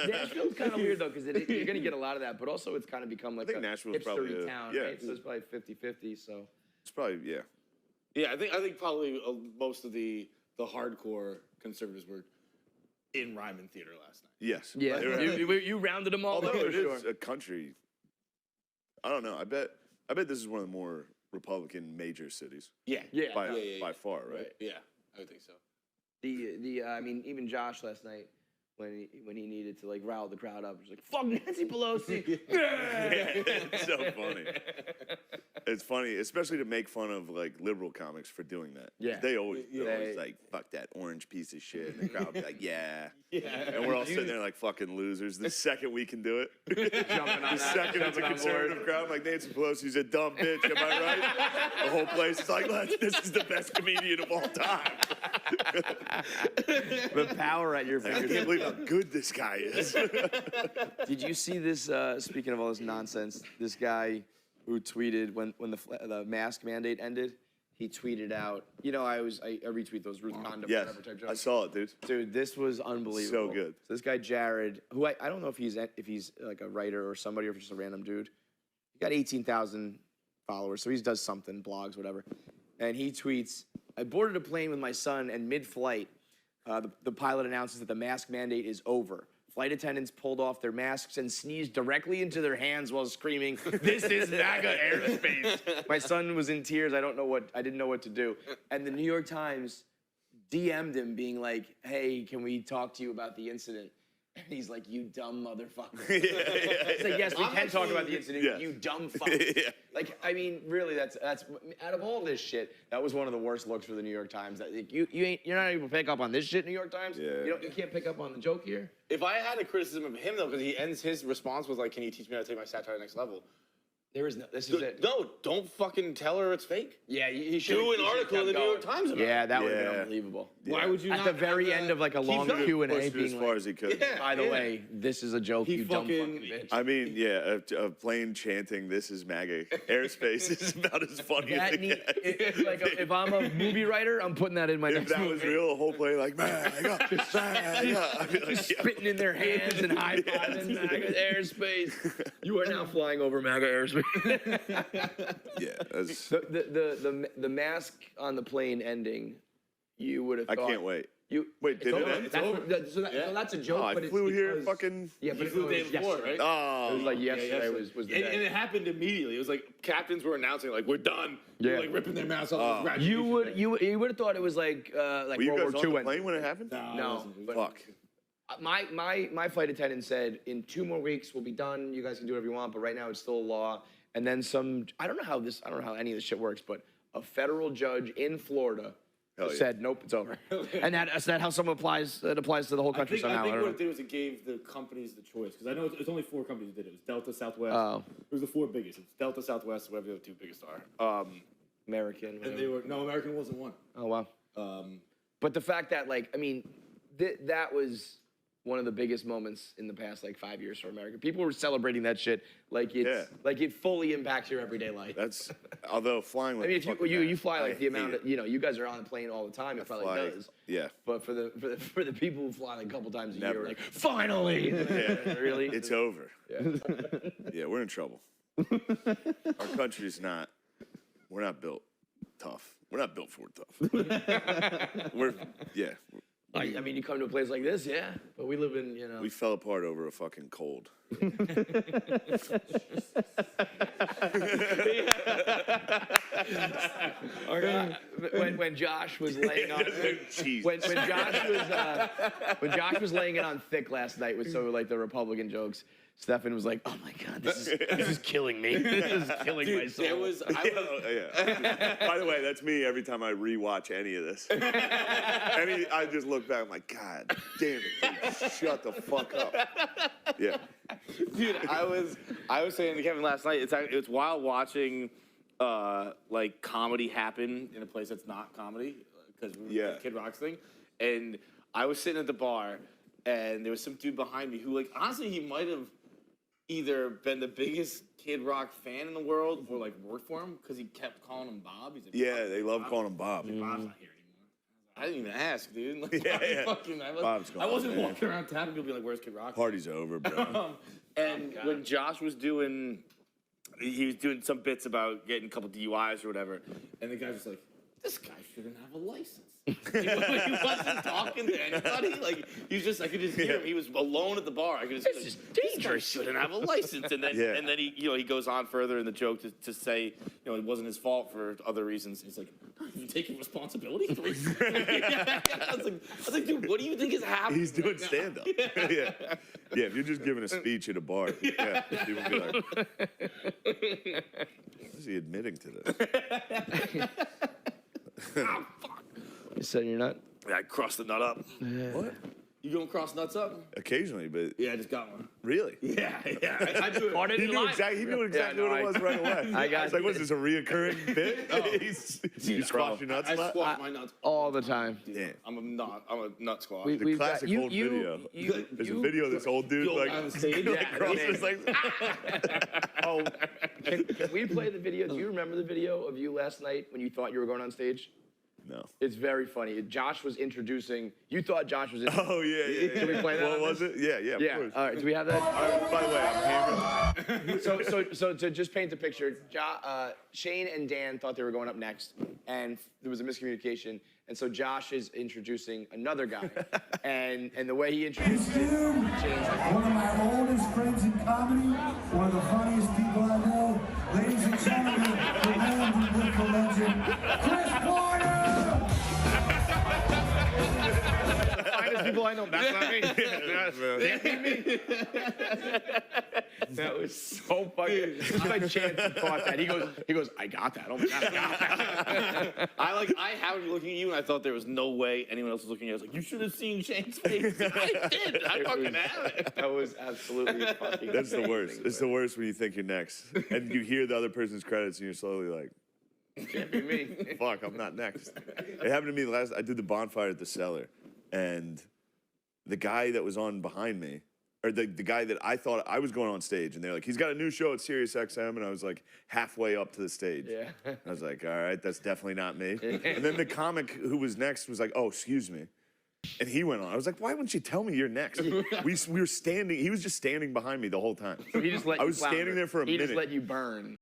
Nashville's kind of weird, though, because you're going to get a lot of that, but also it's kind of become like a Nashville's probably hipstery town, right? So it's probably 50-50, so. It's probably, yeah. Yeah, I think probably most of the hardcore conservatives were in Ryman Theater last night. Yes. Yeah, you rounded them all. Although it is a country, I don't know. I bet this is one of the more Republican major cities. Yeah. By far, right? Yeah, I would think so. I mean, even Josh last night, when he needed to like rile the crowd up, he was like, "Fuck Nancy Pelosi!" It's so funny. It's funny, especially to make fun of like liberal comics for doing that. Yeah, they're always like, "Fuck that orange piece of shit," and the crowd be like, "Yeah." Yeah. And we're all sitting there like fucking losers. The second we can do it, Jumping on the second it's a conservative crowd, like Nancy Pelosi's a dumb bitch. Am I right? The whole place is like, "This is the best comedian of all time." The power at your I fingertips. can't believe how good this guy is. Did you see this? Speaking of all this nonsense, this guy who tweeted when the mask mandate ended, he tweeted out. You know, I retweet those Ruth Condom whatever type jokes. I saw it, dude. Dude, this was unbelievable. So good. So this guy Jared, who I don't know if he's like a writer or somebody or if he's just a random dude. He got 18,000 followers, so he does something, blogs, whatever. And he tweets, "I boarded a plane with my son, and mid-flight, the pilot announces that the mask mandate is over. Flight attendants pulled off their masks and sneezed directly into their hands while screaming, 'This is MAGA airspace.' My son was in tears. I didn't know what to do." And the New York Times DM'd him being like, "Hey, can we talk to you about the incident?" And he's like, "You dumb motherfucker." It's like, yes, we can talk about the incident, you dumb fuck. Like, I mean, really, that's out of all this shit, that was one of the worst looks for the New York Times. That, like, you're not able to pick up on this shit, New York Times? Yeah. You can't pick up on the joke here? If I had a criticism of him, though, because he ends his response was like, "Can you teach me how to take my satire to the next level?" There is no, this is it. No, don't fucking tell her it's fake. Yeah, he should do an article in the New York Times about it. Yeah, that would have been unbelievable. Why would you At not the very have end of like a long Pushed Q&A it being as far like, as he could. by the way, this is a joke, you dumb fucking bitch. I mean, yeah, a plane chanting "This is MAGA airspace" is about as funny as it gets. If I'm a movie writer, I'm putting that in my If next that movie. was real, the whole plane like MAGA, MAGA. I'd be like, Spitting in their hands and high-fiving MAGA airspace. You are now flying over MAGA airspace. yeah, that's, The mask on the plane ending, you would have I thought. can't wait. Wait, did it end? So that's a joke, I but it's flew here because- fucking. Yeah, but it flew the day was before, yesterday. right? Oh, It was like yesterday was the day. And it happened immediately. It was like captains were announcing, like, "We're done." Yeah. They're like ripping their masks off. You would have thought it was like were you World guys War II on the ending. plane when it happened? No, but Fuck. my flight attendant said in 2 more weeks we'll be done. You guys can do whatever you want, but right now it's still a law. And then I don't know how any of this shit works, but a federal judge in Florida said nope, it's over. And is that how someone applies? That applies to the whole country somehow. I think don't what know. it did was it gave the companies the choice, because I know it's only 4 companies that did it. It was Delta, Southwest. Oh. It was the 4 biggest. It's Delta, Southwest, whatever the other 2 biggest are. American. And they were American wasn't one. Oh wow. But the fact that that was one of the biggest moments in the past 5 years for America. People were celebrating that shit like it fully impacts your everyday life. That's although flying with. I mean, if you fly the amount of you guys are on the plane all the time, it probably does. Yeah. But for the people who fly a couple times a year, like finally, really, it's over. Yeah. Yeah, we're in trouble. Our country's not. We're not built tough. We're not built for tough. I mean, you come to a place like this, yeah, but we live in, We fell apart over a fucking cold. When Josh was laying on, when Josh was laying it on thick last night with some of the Republican jokes, Stefan was like, "Oh my God, this is killing me. This is killing my soul." By the way, that's me every time I rewatch any of this. I just look back, I'm like, God damn it, dude, shut the fuck up. Yeah. Dude, I was saying to Kevin last night, it's wild watching comedy happen in a place that's not comedy, because Kid Rock's thing. And I was sitting at the bar, and there was some dude behind me who, honestly, he might have either been the biggest Kid Rock fan in the world or worked for him, because he kept calling him Bob. He's like, Yeah, they love calling him Bob. Bob's not here anymore. I didn't even ask, dude. Like, Yeah. I wasn't walking around town and people be like, "Where's Kid Rock?" Party's over, bro. And when Josh was doing, he was doing some bits about getting a couple DUIs or whatever, and the guy was like, "This guy shouldn't have a license." he wasn't talking to anybody. Like he was just, I could just hear him. He was alone at the bar. I could just. This is This guy dangerous. shouldn't have a license. And then, and then he, he goes on further in the joke to say, it wasn't his fault for other reasons. He's like, "You taking responsibility for it?" I was like, dude, what do you think is happening? He's doing stand-up. Yeah. If you're just giving a speech at a bar, people be like, is he admitting to this? Oh, fuck. You said you're not. Yeah, I crossed the nut up. What? You gonna cross nuts up? Occasionally, but Yeah, I just got one. really? Yeah. I do it. He knew exactly what it was right away. I got It's like, what's this, a reoccurring bit? You squash your nuts a I lot? squash my nuts All the time. Yeah. I'm a nut squash. We- The we've classic got- old video. There's a video of this old dude Go like on stage. crosses like, oh, Can we play the video? Do you remember the video of you last night when you thought you were going on stage? no. It's very funny. Josh was introducing. You thought Josh was. Oh yeah. Can we play that What on was this? it? Yeah. Of Yeah. course. All right. Do we have that? By the way, I'm hammered. So to just paint the picture, Shane and Dan thought they were going up next, and there was a miscommunication, and so Josh is introducing another guy, and the way he introduces it, Shane's like, One of my oldest friends in comedy, one of the funniest people I know. Ladies and gentlemen, the man who lived the legend, Chris Porter! finest people I know. That's not me. That ain't me. That was so fucking. Just by chance he caught that. He goes, I got that. Oh my god, I got that. I happened to be looking at you, and I thought there was no way anyone else was looking at you. I was like, you should have seen Shane's face. I did. I fucking have it. That was absolutely fucking. That's the amazing, worst. It's the worst when you think you're next, and you hear the other person's credits, and you're slowly like, Can't be me. fuck, I'm not next. It happened to me I did the bonfire at the Cellar, and the guy that was on behind me, or the guy that I thought I was going on stage, and they're like, he's got a new show at Sirius XM, and I was like halfway up to the stage. Yeah. I was like, all right, that's definitely not me. And then the comic who was next was like, oh, excuse me. And he went on. I was like, why wouldn't you tell me you're next? We were standing, he was just standing behind me the whole time. So he just let I you was standing flounder. there for a He minute. just let you burn.